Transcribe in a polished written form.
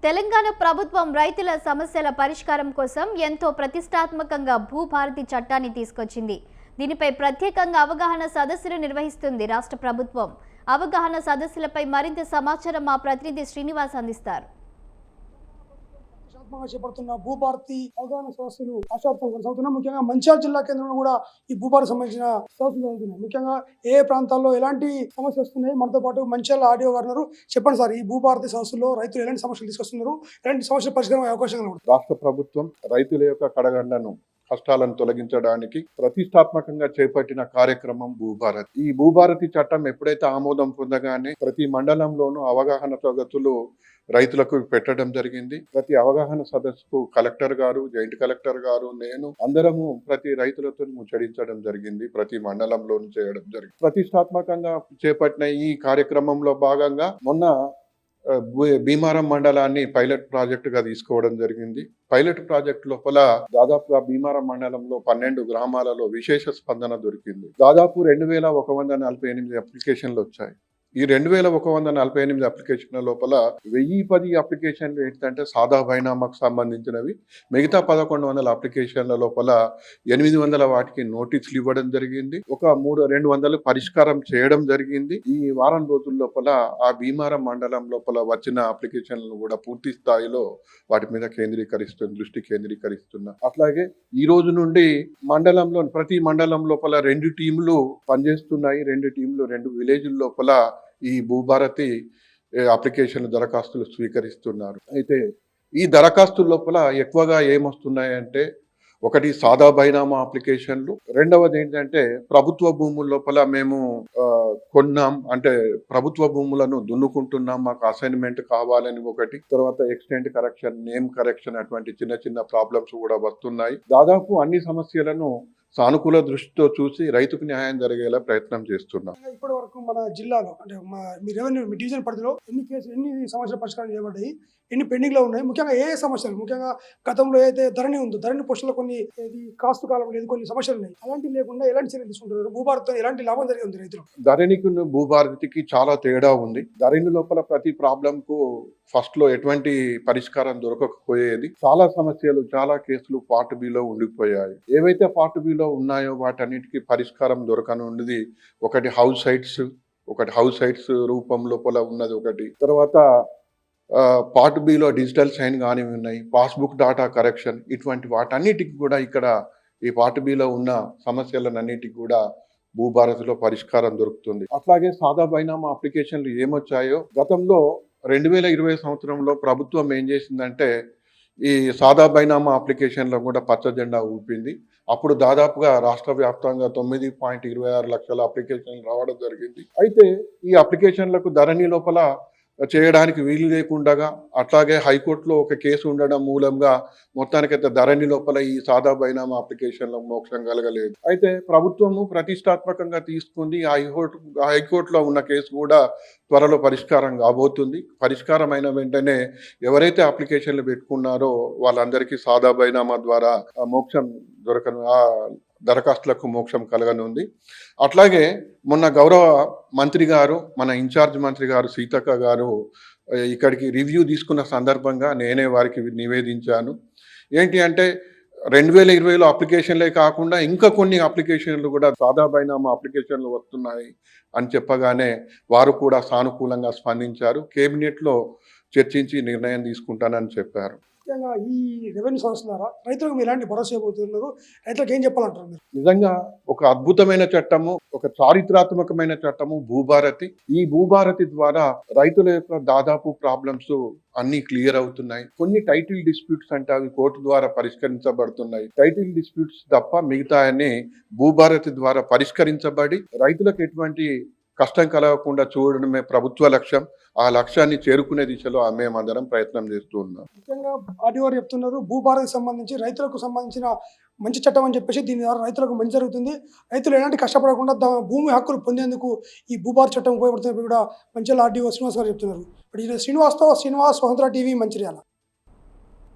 తెలంగాణ ప్రభుత్వం రైతుల సమస్యల పరిష్కారం కోసం ఎంతో ప్రతిష్టాత్మకంగా భూభారతి చట్టాన్ని తీసుకొచ్చింది. దీనిపై ప్రత్యేకంగా అవగాహన సదస్సులు నిర్వహిస్తుంది రాష్ట్ర ప్రభుత్వం. అవగాహన సదస్సులపై మరింత సమాచారం మా ప్రతినిధి శ్రీనివాస్ అందిస్తారు. చేపడుతున్న భూభారతి అవగాహన సదస్సులు ఆశాప్తం కొనసాగుతున్నాయి. ముఖ్యంగా మంచిర్యాల జిల్లా కేంద్రంలో కూడా ఈ భూభారతి సంబంధించిన సదస్సులు జరుగుతున్నాయి. ముఖ్యంగా ఏ ప్రాంతాల్లో ఎలాంటి సమస్యలు వస్తున్నాయి, మనతో పాటు మంచిర్యాల ఆర్డీఓ గారు ఉన్నారు. చెప్పండి సార్, ఈ భూభారతి సదస్సులో రైతులు ఎలాంటి సమస్యలు తీసుకొస్తున్నారు, ఎలాంటి సమస్యలు పరిష్కారం అవకాశం ఉంది? రాష్ట్ర ప్రభుత్వం రైతుల యొక్క కడగండ్లను కష్టాలను తొలగించడానికి ప్రతిష్టాత్మకంగా చేపట్టిన కార్యక్రమం భూభారతి. ఈ భూభారతి చట్టం ఎప్పుడైతే ఆమోదం పొందగానే ప్రతి మండలంలోనూ అవగాహన సదస్సులు రైతులకు పెట్టడం జరిగింది. ప్రతి అవగాహన సదస్సుకు కలెక్టర్ గారు, జాయింట్ కలెక్టర్ గారు, నేను అందరము ప్రతి రైతులతో ముచ్చడించడం జరిగింది. ప్రతి మండలంలోనూ చేయడం జరిగింది. ప్రతిష్టాత్మకంగా చేపట్టిన ఈ కార్యక్రమంలో భాగంగా మొన్న భీమారం మండలాన్ని పైలట్ ప్రాజెక్ట్ గా తీసుకోవడం జరిగింది. పైలట్ ప్రాజెక్ట్ లోపల దాదాపుగా భీమారం మండలంలో 12 గ్రామాలలో విశేష స్పందన దొరికింది. దాదాపు 2148 అప్లికేషన్లు వచ్చాయి. ఈ 2148 అప్లికేషన్ల లోపల 1010 అప్లికేషన్లు ఏంటంటే సాదా బైనామాకు సంబంధించినవి. మిగతా 1100 అప్లికేషన్ల లోపల 800 వాటికి నోటీసులు ఇవ్వడం జరిగింది. ఒక 200 పరిష్కారం చేయడం జరిగింది. ఈ వారం రోజుల లోపల ఆ భీమారం మండలం లోపల వచ్చిన అప్లికేషన్లను కూడా పూర్తి స్థాయిలో వాటి మీద దృష్టి కేంద్రీకరిస్తున్నా. అట్లాగే ఈ రోజు నుండి మండలంలో ప్రతి మండలం లోపల 2 టీంలు పనిచేస్తున్నాయి. 2 టీంలు 2 విలేజ్ల లోపల ఈ భూభారతి అప్లికేషన్ దరఖాస్తులు స్వీకరిస్తున్నారు. అయితే ఈ దరఖాస్తుల లోపల ఎక్కువగా ఏమొస్తున్నాయంటే, ఒకటి సాదా బైనామా అప్లికేషన్లు, రెండవది ఏంటంటే ప్రభుత్వ భూముల లోపల మేము కొన్నాం అంటే ప్రభుత్వ భూములను దున్నుకుంటున్నాం, మాకు అసైన్మెంట్ కావాలని ఒకటి, తర్వాత ఎక్స్టెంట్ కరెక్షన్, నేమ్ కరెక్షన్, అటువంటి చిన్న చిన్న ప్రాబ్లమ్స్ కూడా వస్తున్నాయి. దాదాపు అన్ని సమస్యలను సానుకూల దృష్టితో చూసి రైతుకు న్యాయం జరిగేలా ప్రయత్నం చేస్తున్నాం. ఇప్పటి వరకు మన జిల్లాలో అంటే మీ రెవెన్యూ మీ డివిజన్ పరిధిలో ఎన్ని సమస్యల పరిష్కారం చేయబడ్డాయి, ఎన్ని పెండింగ్ లో ఉన్నాయి, ముఖ్యంగా ఏ సమస్యలు, ముఖ్యంగా గతంలో అయితే ధరణి ఉందో ధరణి పోస్టులో కొన్ని కాస్తు కాలం లేదు, కొన్ని సమస్యలు ఉన్నాయి, అలాంటివి లేకుండా ఎలాంటి చర్యలు తీసుకుంటున్నారు? భూభారతితో ఎలాంటి లాభం జరిగి ఉంది రైతులు? ధరణికి భూభారతికి చాలా తేడా ఉంది. ధరణి లోపల ప్రతి ప్రాబ్లం కు ఫస్ట్ లో ఎటువంటి పరిష్కారం దొరకకపోయేది. చాలా సమస్యలు, చాలా కేసులు పార్ట్ బిలో ఉండిపోయాయి. ఏవైతే పార్ట్ బిలో ఉన్నాయో వాటన్నిటికీ పరిష్కారం దొరకనుండి ఒకటి హౌస్ సైట్స్ రూపం లోపల ఉన్నది ఒకటి, తర్వాత పార్ట్ బిలో డిజిటల్ సైన్ కానీ ఉన్నాయి, పాస్బుక్ డాటా కరెక్షన్, ఇటువంటి వాటన్నిటికి కూడా ఇక్కడ ఈ పార్ట్ బిలో ఉన్న సమస్యలన్నిటికి కూడా భూభారతిలో పరిష్కారం దొరుకుతుంది. అట్లాగే సాదా బైనామా అప్లికేషన్లు ఏమొచ్చాయో గతంలో 2020 సంవత్సరంలో ప్రభుత్వం ఏం చేసిందంటే ఈ సాదా బైనామా అప్లికేషన్లో కూడా పచ్చ జెండా ఊపింది. అప్పుడు దాదాపుగా రాష్ట్ర వ్యాప్తంగా 9.26 లక్షల అప్లికేషన్లు రావడం జరిగింది. అయితే ఈ అప్లికేషన్లకు ధరణి లోపల చేయడానికి వీలు లేకుండా, అట్లాగే హైకోర్టులో ఒక కేసు ఉండడం మూలంగా మొత్తానికైతే ధరణి లోపల ఈ సాదా బైనామా అప్లికేషన్ల మోక్షం కలగలేదు. అయితే ప్రభుత్వము ప్రతిష్టాత్మకంగా తీసుకుంది. హైకోర్టులో ఉన్న కేసు కూడా త్వరలో పరిష్కారం కాబోతుంది. పరిష్కారం అయిన వెంటనే ఎవరైతే అప్లికేషన్లు పెట్టుకున్నారో వాళ్ళందరికీ సాదా బైనామా ద్వారా మోక్షం దరఖాస్తులకు మోక్షం కలగనుంది. అట్లాగే మొన్న గౌరవ మంత్రి గారు, మన ఇన్ఛార్జ్ మంత్రి గారు సీతక్క గారు ఇక్కడికి రివ్యూ తీసుకున్న సందర్భంగా నేనే వారికి నివేదించాను. ఏంటి అంటే 2020లో అప్లికేషన్లే కాకుండా ఇంకా కొన్ని అప్లికేషన్లు కూడా సాదా బైనామా అప్లికేషన్లు వస్తున్నాయి అని చెప్పగానే వారు కూడా సానుకూలంగా స్పందించారు. కేబినెట్లో చర్చించి నిర్ణయం తీసుకుంటానని చెప్పారు. ముఖ్యంగా ఈ రెవెన్యూ సంస్థ ద్వారా రైతులకు ఎలాంటి భరోసా ఇవ్వబోతున్నారు, రైతులకు ఏం చెప్పాలంటారు మీరు? నిజంగా ఒక అద్భుతమైన చట్టము, ఒక చారిత్రాత్మకమైన చట్టము భూభారతి. ఈ భూభారతి ద్వారా రైతుల యొక్క దాదాపు ప్రాబ్లమ్స్ అన్ని క్లియర్ అవుతున్నాయి. కొన్ని టైటిల్ డిస్ప్యూట్స్ అంటే అవి కోర్టు ద్వారా పరిష్కరించబడుతున్నాయి. టైటిల్ డిస్ప్యూట్స్ తప్ప మిగతా అన్ని భూభారతి ద్వారా పరిష్కరించబడి రైతులకు ఎటువంటి కష్టం కలగకుండా చూడడమే ప్రభుత్వ లక్ష్యం. ఆ లక్ష్యాన్ని చేరుకునే దిశలో మేమందరం ప్రయత్నం చేస్తూ ఉన్నాం. ముఖ్యంగా ఆర్డీఓ చెప్తున్నారు, భూభారతికి సంబంధించి రైతులకు సంబంధించిన మంచి చట్టం అని చెప్పేసి దీని ద్వారా రైతులకు మంచి జరుగుతుంది, రైతులు ఎలాంటి కష్టపడకుండా భూమి హక్కులు పొందేందుకు ఈ భూభారతి చట్టం ఉపయోగపడుతున్నప్పుడు కూడా మంచిర్యాల ఆర్డీఓ శ్రీనివాస్ గారు చెప్తున్నారు. శ్రీనివాస్, స్వతంత్ర టీవీ, మంచిర్యాల.